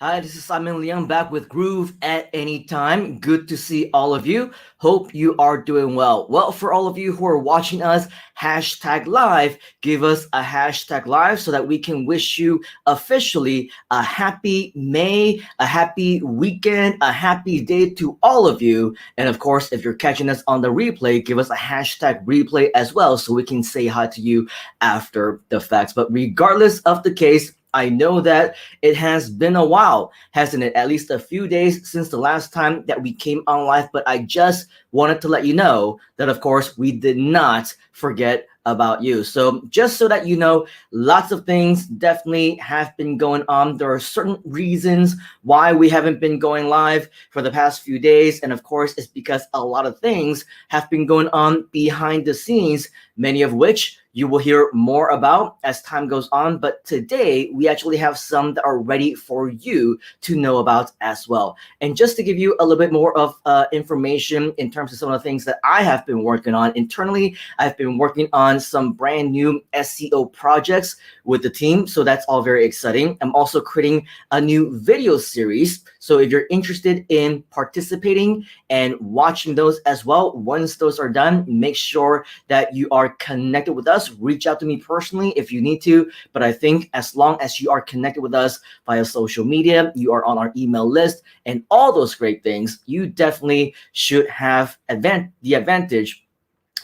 Hi, this is Simon Leung back with Groove at Any Time. Good to see all of you. Hope you are doing well. Well, for all of you who are watching us, hashtag live, give us a hashtag live so that we can wish you officially a happy May, a happy weekend, a happy day to all of you. And of course, if you're catching us on the replay, give us a hashtag replay as well so we can say hi to you after the facts. But regardless of the case, I know that it has been a while, hasn't it? At least a few days since the last time that we came on live, but I just wanted to let you know that, of course, we did not forget about you. So just so that you know, lots of things definitely have been going on. There are certain reasons why we haven't been going live for the past few days. And of course, it's because a lot of things have been going on behind the scenes, many of which you will hear more about as time goes on. But today, we actually have some that are ready for you to know about as well. And just to give you a little bit more of information in terms of some of the things that I have been working on internally, I've been working on some brand new SEO projects with the team. So that's all very exciting. I'm also creating a new video series. So if you're interested in participating and watching those as well, once those are done, make sure that you are connected with us. Reach out to me personally if you need to. But I think as long as you are connected with us via social media, you are on our email list and all those great things, you definitely should have the advantage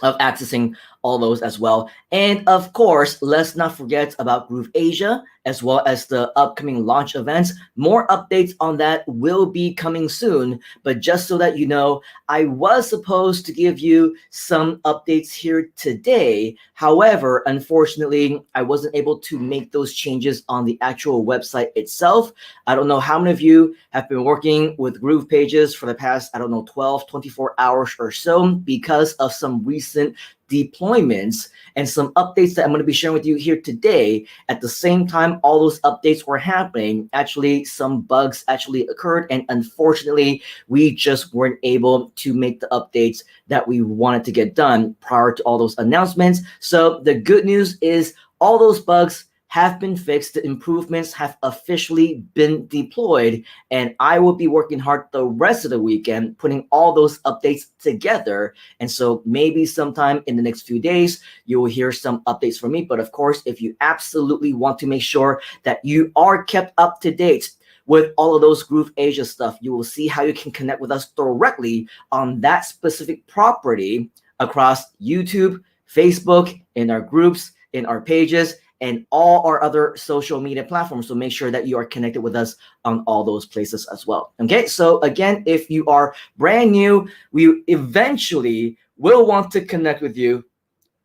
of accessing all those as well. And of course, let's not forget about Groove Asia as well as the upcoming launch events. More updates on that will be coming soon. But just so that you know, I was supposed to give you some updates here today. However, unfortunately, I wasn't able to make those changes on the actual website itself. I don't know how many of you have been working with Groove pages for the past, 12, 24 hours or so because of some recent deployments and some updates that I'm going to be sharing with you here today. At the same time, all those updates were happening. Actually, some bugs actually occurred, and unfortunately, we just weren't able to make the updates that we wanted to get done prior to all those announcements. So the good news is all those bugs have been fixed. The improvements have officially been deployed, and I will be working hard the rest of the weekend putting all those updates together. And so maybe sometime in the next few days, you will hear some updates from me. But of course, if you absolutely want to make sure that you are kept up to date with all of those Groove Asia stuff, you will see how you can connect with us directly on that specific property across YouTube, Facebook, in our groups, in our pages, and all our other social media platforms. So make sure that you are connected with us on all those places as well. Okay, so again, if you are brand new, we eventually will want to connect with you.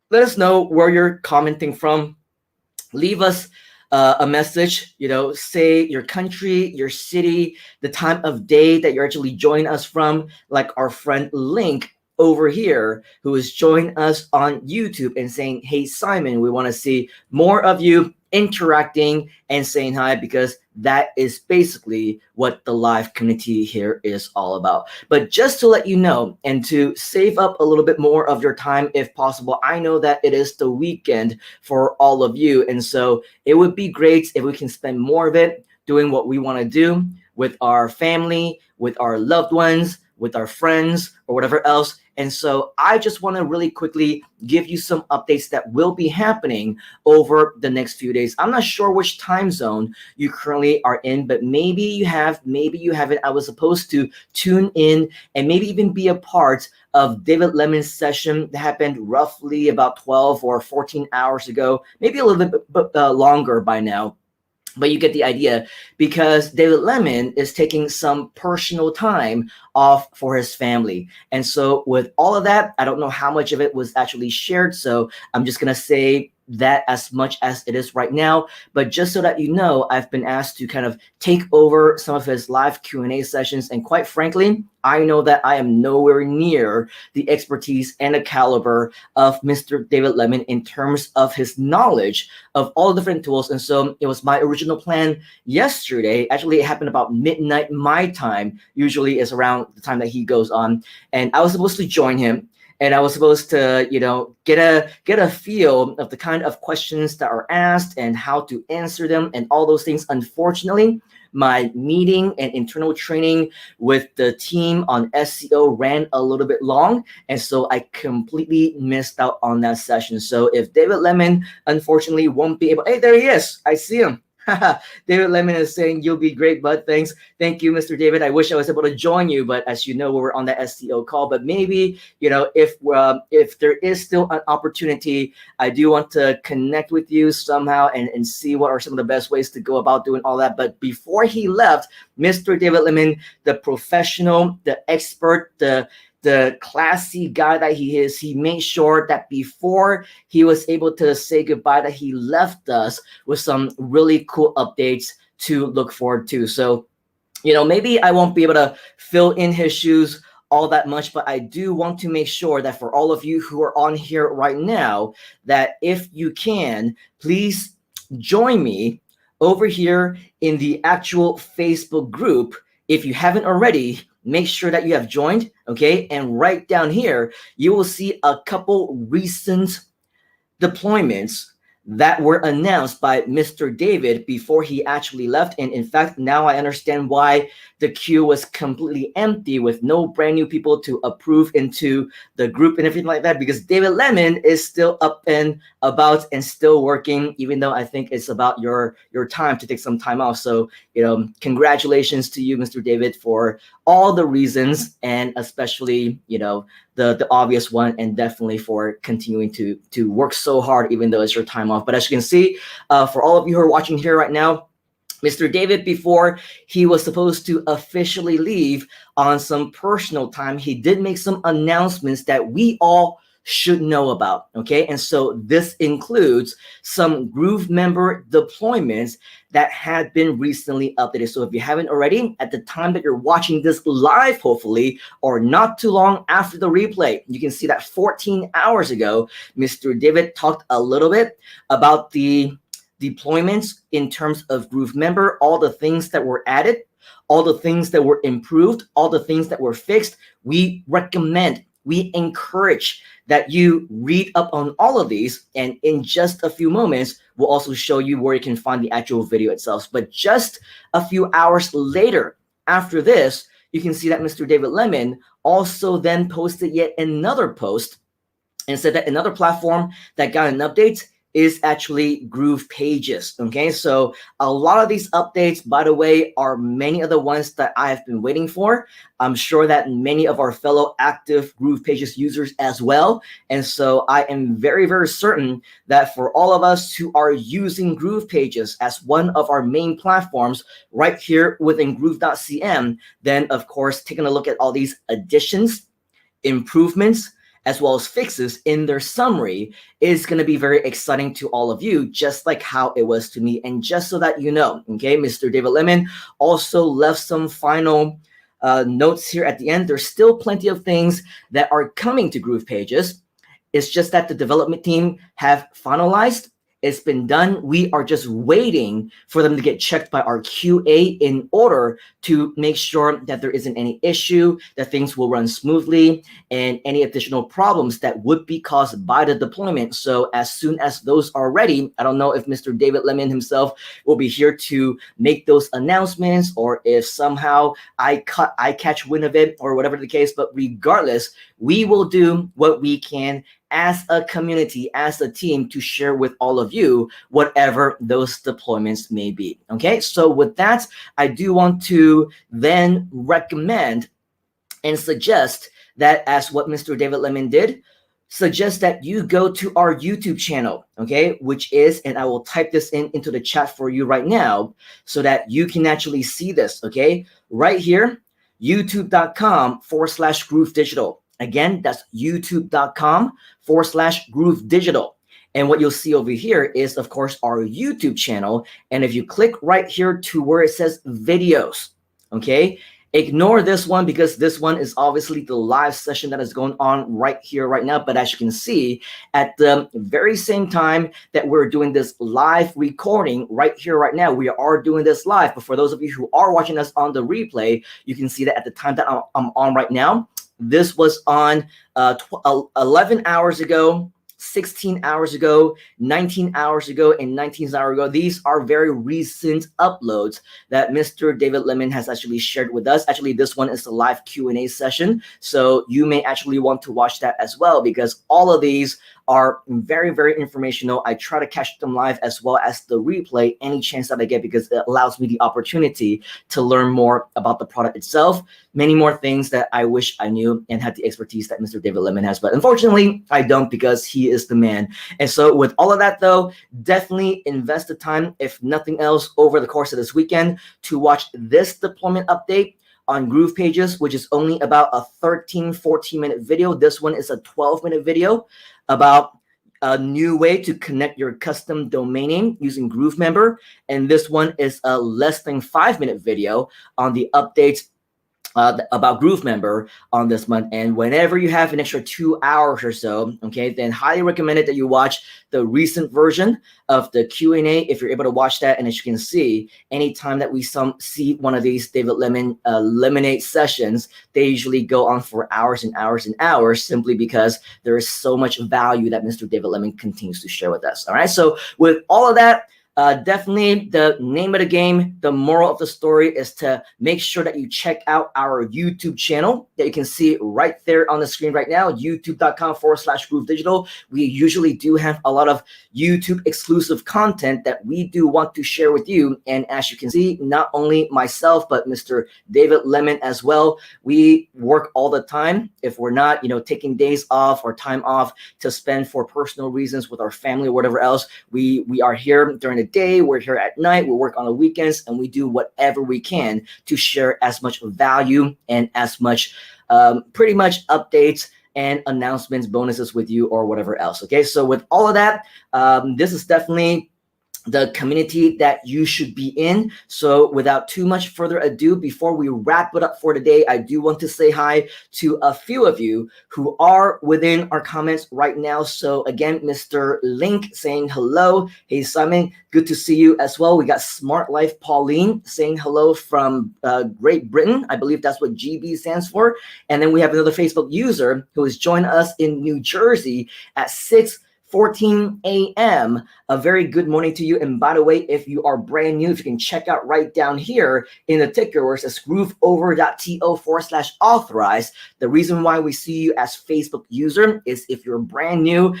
Let us know where you're commenting from. Leave us a message, say your country, your city, the time of day that you're actually joining us from, like our friend Link over here, who is joining us on YouTube and saying, hey, Simon, we want to see more of you interacting and saying hi, because that is basically what the live community here is all about. But just to let you know, and to save up a little bit more of your time if possible, I know that it is the weekend for all of you. And so it would be great if we can spend more of it doing what we want to do with our family, with our loved ones, with our friends, or whatever else. And so I just want to really quickly give you some updates that will be happening over the next few days. I'm not sure which time zone you currently are in, but maybe you have, maybe you haven't. I was supposed to tune in and maybe even be a part of David Lemon's session that happened roughly about 12 or 14 hours ago, maybe a little bit longer by now. But you get the idea, because David Lemon is taking some personal time off for his family. And so with all of that, I don't know how much of it was actually shared. So I'm just going to say that as much as it is right now. But just so that you know, I've been asked to kind of take over some of his live Q&A sessions. And quite frankly, I know that I am nowhere near the expertise and the caliber of Mr. David Lemon in terms of his knowledge of all the different tools. And so it was my original plan yesterday. Actually, it happened about midnight my time. Usually is around the time that he goes on. And I was supposed to join him. And I was supposed to, get a feel of the kind of questions that are asked and how to answer them and all those things. Unfortunately, my meeting and internal training with the team on SEO ran a little bit long, and so I completely missed out on that session. So if David Lemon unfortunately won't be able, hey, there he is. I see him. David Lemon is saying you'll be great, bud. Thanks. Thank you, Mr. David. I wish I was able to join you, but as you know, we were on that SEO call. But maybe, if there is still an opportunity, I do want to connect with you somehow and see what are some of the best ways to go about doing all that. But before he left, Mr. David Lemon, the professional, the expert, the classy guy that he is, he made sure that before he was able to say goodbye, that he left us with some really cool updates to look forward to. So, maybe I won't be able to fill in his shoes all that much, but I do want to make sure that for all of you who are on here right now, that if you can, please join me over here in the actual Facebook group. If you haven't already, make sure that you have joined, okay? And right down here, you will see a couple recent deployments that were announced by Mr. David before he actually left. And in fact, now I understand why the queue was completely empty with no brand new people to approve into the group and everything like that, because David Lemon is still up and about and still working, even though I think it's about your time to take some time off. So, congratulations to you, Mr. David, for all the reasons, and especially, the obvious one, and definitely for continuing to work so hard, even though it's your time off. But as you can see, for all of you who are watching here right now, Mr. David, before he was supposed to officially leave on some personal time, he did make some announcements that we all should know about, okay? And so this includes some Groove member deployments that had been recently updated. So if you haven't already, at the time that you're watching this live, hopefully, or not too long after the replay, you can see that 14 hours ago, Mr. David talked a little bit about the deployments in terms of Groove member, all the things that were added, all the things that were improved, all the things that were fixed. We recommend, we encourage that you read up on all of these, and in just a few moments, we'll also show you where you can find the actual video itself. But just a few hours later, after this, you can see that Mr. David Lemon also then posted yet another post and said that another platform that got an update is actually Groove Pages, okay? So a lot of these updates, by the way, are many of the ones that I have been waiting for. I'm sure that many of our fellow active Groove Pages users as well. And so I am very, very certain that for all of us who are using Groove Pages as one of our main platforms right here within Groove.cm, then of course, taking a look at all these additions, improvements, as well as fixes in their summary is going to be very exciting to all of you, just like how it was to me. And just so that you know, okay, Mr. David Lemon also left some final notes here at the end. There's still plenty of things that are coming to Groove Pages. It's just that the development team have finalized. It's been done. We are just waiting for them to get checked by our QA in order to make sure that there isn't any issue, that things will run smoothly, and any additional problems that would be caused by the deployment. So as soon as those are ready, I don't know if Mr. David Lemon himself will be here to make those announcements, or if somehow I catch wind of it, or whatever the case. But regardless, we will do what we can as a community, as a team, to share with all of you whatever those deployments may be. Okay, so with that, I do want to then recommend and suggest that, as what Mr. David Lemon did, suggest that you go to our YouTube channel, okay, which is, and I will type this into the chat for you right now so that you can actually see this, okay, right here, youtube.com/Groove Digital. Again, that's youtube.com/Groove Digital. And what you'll see over here is, of course, our YouTube channel. And if you click right here to where it says videos, okay, ignore this one because this one is obviously the live session that is going on right here, right now. But as you can see, at the very same time that we're doing this live recording right here, right now, we are doing this live. But for those of you who are watching us on the replay, you can see that at the time that I'm on right now, this was on 11 hours ago 16 hours ago, 19 hours ago, and 19 hours ago. These are very recent uploads that Mr. David Lemon has actually shared with us. Actually, this one is the live Q&A session, so you may actually want to watch that as well, because all of these are very, very informational. I try to catch them live as well as the replay any chance that I get, because it allows me the opportunity to learn more about the product itself, many more things that I wish I knew and had the expertise that Mr. David Lemon has. But unfortunately, I don't, because he is the man. And so with all of that though, definitely invest the time, if nothing else, over the course of this weekend to watch this deployment update on Groove Pages, which is only about a 13-14 minute video. This one is a 12-minute video about a new way to connect your custom domain name using Groove Member. And this one is a less than 5-minute video on the updates about Groove Member on this month. And whenever you have an extra 2 hours or so, okay, then highly recommended that you watch the recent version of the Q&A if you're able to watch that. And as you can see, anytime that we see one of these David Lemon Lemonade sessions, they usually go on for hours and hours and hours, simply because there is so much value that Mr. David Lemon continues to share with us. All right, so with all of that, definitely the name of the game, the moral of the story is to make sure that you check out our YouTube channel that you can see right there on the screen right now, youtube.com/Groove Digital. We usually do have a lot of YouTube exclusive content that we do want to share with you. And as you can see, not only myself, but Mr. David Lemon as well, we work all the time. If we're not, taking days off or time off to spend for personal reasons with our family or whatever else, we are here during the day, we're here at night, we work on the weekends, and we do whatever we can to share as much value and as much pretty much updates and announcements, bonuses with you, or whatever else. Okay, so with all of that, this is definitely the community that you should be in. So without too much further ado, before we wrap it up for today, I do want to say hi to a few of you who are within our comments right now. So again, Mr. Link saying hello. Hey, Simon, good to see you as well. We got Smart Life Pauline saying hello from Great Britain. I believe that's what GB stands for. And then we have another Facebook user who has joined us in New Jersey at 6:14 a.m. A very good morning to you. And by the way, if you are brand new, if you can check out right down here in the ticker where it says grooveover.to/authorize. The reason why we see you as Facebook user is if you're brand new,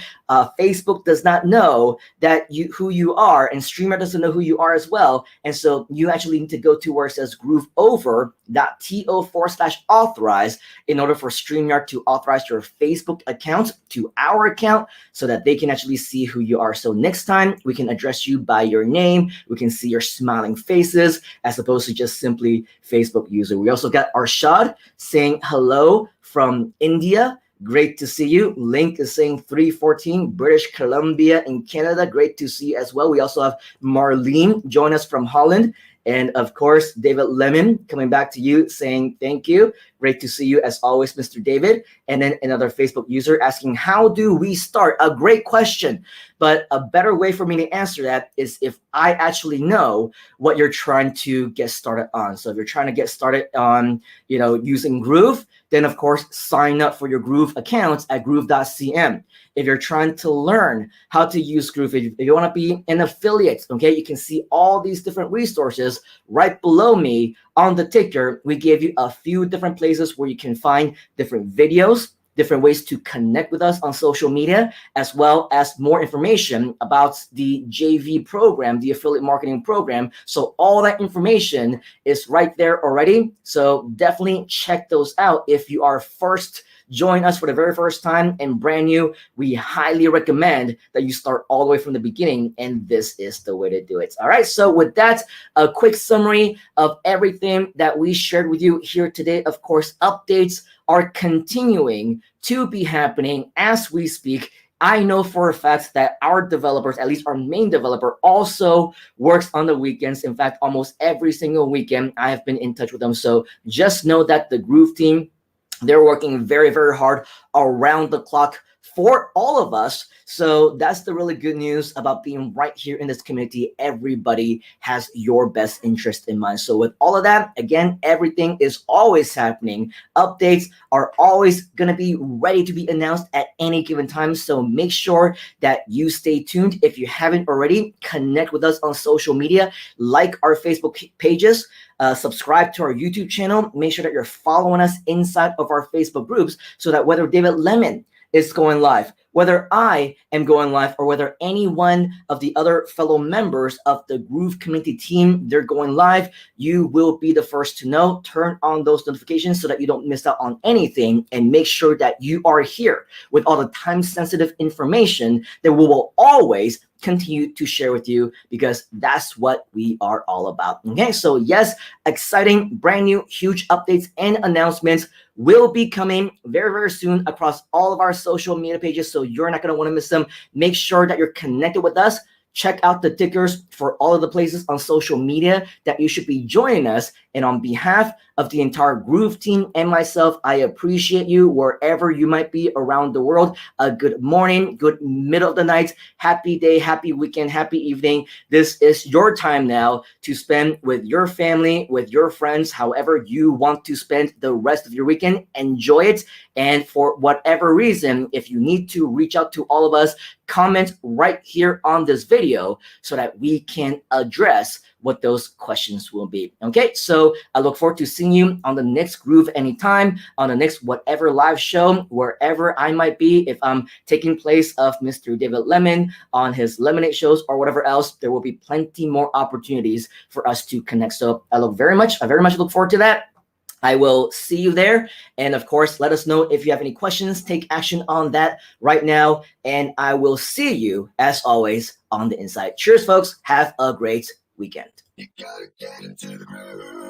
Facebook does not know that who you are, and Streamer doesn't know who you are as well. And so you actually need to go to where it says grooveover.to/authorize in order for StreamYard to authorize your Facebook account to our account so that they can actually see who you are. So next time we can address you by your name. We can see your smiling faces as opposed to just simply Facebook user. We also got Arshad saying hello from India. Great to see you. Link is saying 3:14, British Columbia in Canada. Great to see you as well. We also have Marlene join us from Holland. And of course, David Lemon coming back to you saying thank you. Great to see you as always, Mr. David. And then another Facebook user asking, how do we start? A great question. But a better way for me to answer that is if I actually know what you're trying to get started on. So if you're trying to get started on, using Groove, then of course, sign up for your Groove accounts at groove.cm. If you're trying to learn how to use Groove, if you want to be an affiliate, okay, you can see all these different resources right below me on the ticker. We gave you a few different places where you can find different videos, different ways to connect with us on social media, as well as more information about the JV program, the affiliate marketing program. So all that information is right there already. So definitely check those out. If you are join us for the very first time and brand new, we highly recommend that you start all the way from the beginning, and this is the way to do it. All right, so with that, a quick summary of everything that we shared with you here today. Of course, updates are continuing to be happening as we speak. I know for a fact that our developers, at least our main developer, also works on the weekends. In fact, almost every single weekend, I have been in touch with them. So just know that the Groove team, they're working very, very hard around the clock for all of us. So that's the really good news about being right here in this community. Everybody has your best interest in mind. So with all of that, again, everything is always happening. Updates are always going to be ready to be announced at any given time. So make sure that you stay tuned. If you haven't already, connect with us on social media, like our Facebook pages, subscribe to our YouTube channel. Make sure that you're following us inside of our Facebook groups so that whether David Lemon is going live, whether I am going live, or whether any one of the other fellow members of the Groove community team, they're going live, you will be the first to know. Turn on those notifications so that you don't miss out on anything, and make sure that you are here with all the time-sensitive information that we will always continue to share with you, because that's what we are all about. Okay, so yes, exciting, brand new, huge updates and announcements will be coming very, very soon across all of our social media pages. So you're not going to want to miss them. Make sure that you're connected with us. Check out the tickers for all of the places on social media that you should be joining us. And on behalf of the entire Groove team and myself, I appreciate you wherever you might be around the world. A good morning, good middle of the night, happy day, happy weekend, happy evening. This is your time now to spend with your family, with your friends, however you want to spend the rest of your weekend. Enjoy it. And for whatever reason, if you need to reach out to all of us, comment right here on this video so that we can address what those questions will be. Okay, so I look forward to seeing you on the next Groove Anytime, on the next whatever live show, wherever I might be. If I'm taking place of Mr. David Lemon on his Lemonade shows or whatever else, there will be plenty more opportunities for us to connect. So I very much look forward to that. I will see you there. And of course, let us know if you have any questions. Take action on that right now. And I will see you, as always, on the inside. Cheers, folks. Have a great weekend. You gotta get into the groove.